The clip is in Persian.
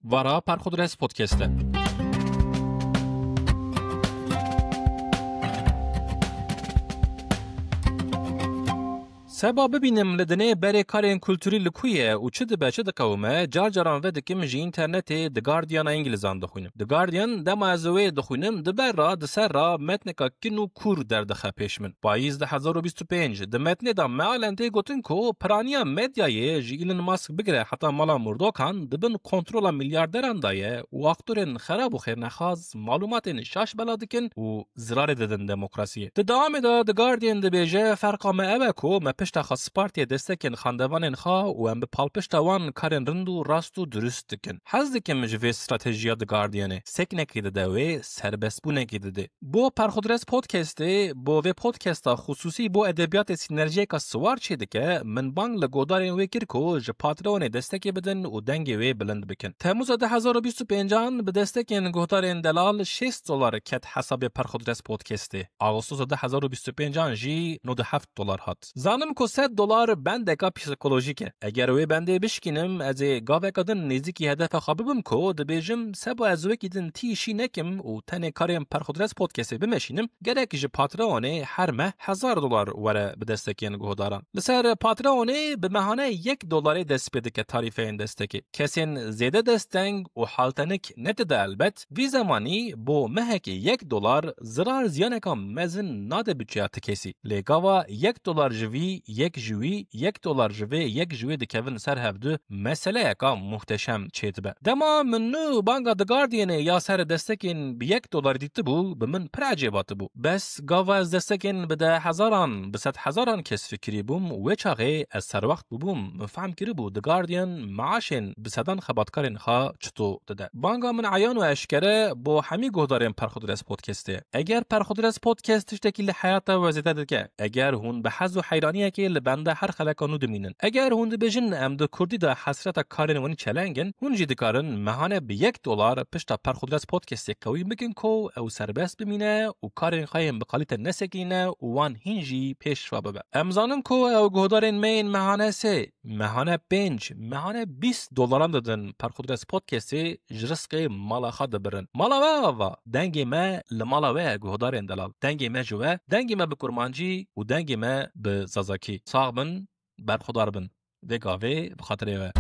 وارا پرخودرس پودکسته. سبا ببینم لدنه برای کارین کلتوری لکویه و چه دبه چه دقومه جار جاران و دکیم جی اینترنت د گاردین انگلیزان دخوینم. د گاردین دم ازوی دخوینم دبر را دسر را متنکا کنو کور در دخه پیش من. پاییز 2025 د متن دا معلنده گوتن کو پرانیا مدیای جی ایلن ماسک بگره حتی مالا مردوکان دبن کنترول میلیاردران دایه و اکتورن خراب و خیر نخواز معلومات شاش بلادکن و زرار ددن دموکراسی. د دوام دا د گاردین د بیجه فرقا ما کو پشت خاص پارتی دستکن خاندوان خا و ام به پالپشت وان کارن رندو راستو درست دکن. حز دکم جوی استراتژیا د گاردینه سکنه کیده دوی سربست بونه کیده ده. بو پرخودرس پودکسته بو و پودکستا خصوصی بو ادبیات سینرژی کا سوار چیده که من بانگ لگودارین وی کرکو ج پاترون دستکی بدن و دنگ وی بلند بکن. تموز 2025 به دستکن گودارین دلال $6 کت حساب پرخودرس پودکسته. آگوستوس 2025 جی $97 هات. زانم کو $100 بندکا پسیکولوژیکه. اگر وی بنده بشکینم از گاوه کدن نزدیکی هدف خوابم کو دبیجم سبا از وکیدن تیشی نکم و تن کاریم پرخودرس پودکسته بمشینم گرک ج پاترونه هر ماه $1000 وره به دستکین گهداران. لسر پاترونه به مهانه $1 دست بده که تعریف این دستکی. کسین زیاده دستنگ و حالتنک نتده البت وی زمانی بو مهک $1 زرار زیانکا مزن ناده بچیات کسی. لگاوا $1 جوی یک جوی $1 جوی یک جوی دکوین سر هفته مسئله اکا محتشم چیت به. دما منو بانگا د گاردین یا سر دستکین به $1 دیت بو به من پرعجبات بو. بس گاوا از دستکین به 10,000 به 100,000 کس فکری بوم و چاقه از سر وقت بوم مفهم کری بو د گاردین معاشن به صدان خباتکارین خوا چطو دده. بانگا من عیان و اشکره با همی گهداریم پرخودرس پودکسته. اگر پرخودرس پودکستش تکیل حیات وزیده دکه. اگر هون به حز و حیرانیه که لبنده هر خلکانو دمینن. اگر هون بجن ام د کردی دا حسرت کارن ونی چلنگن هون جدی کارن مهانه به $1 پشتا پرخودرس پودکست قوی بکن کو او سربست بمینه و کارن خایم به قالیت نسکینه و وان هینجی پیش رو ببه. امزانم کو او گهدارن مین مهانه 3 مهانه 5 مهانه $20 دادن پرخودرس پودکست جرسق مالا خاد برن. مالا و دنگ ما لمالا و گهدارن دلال. دنگ ما جوه دنگ ما به کرمانجی و دنگ ما به زازاکی. صاحبن برخودار بن و گاوه بخاطر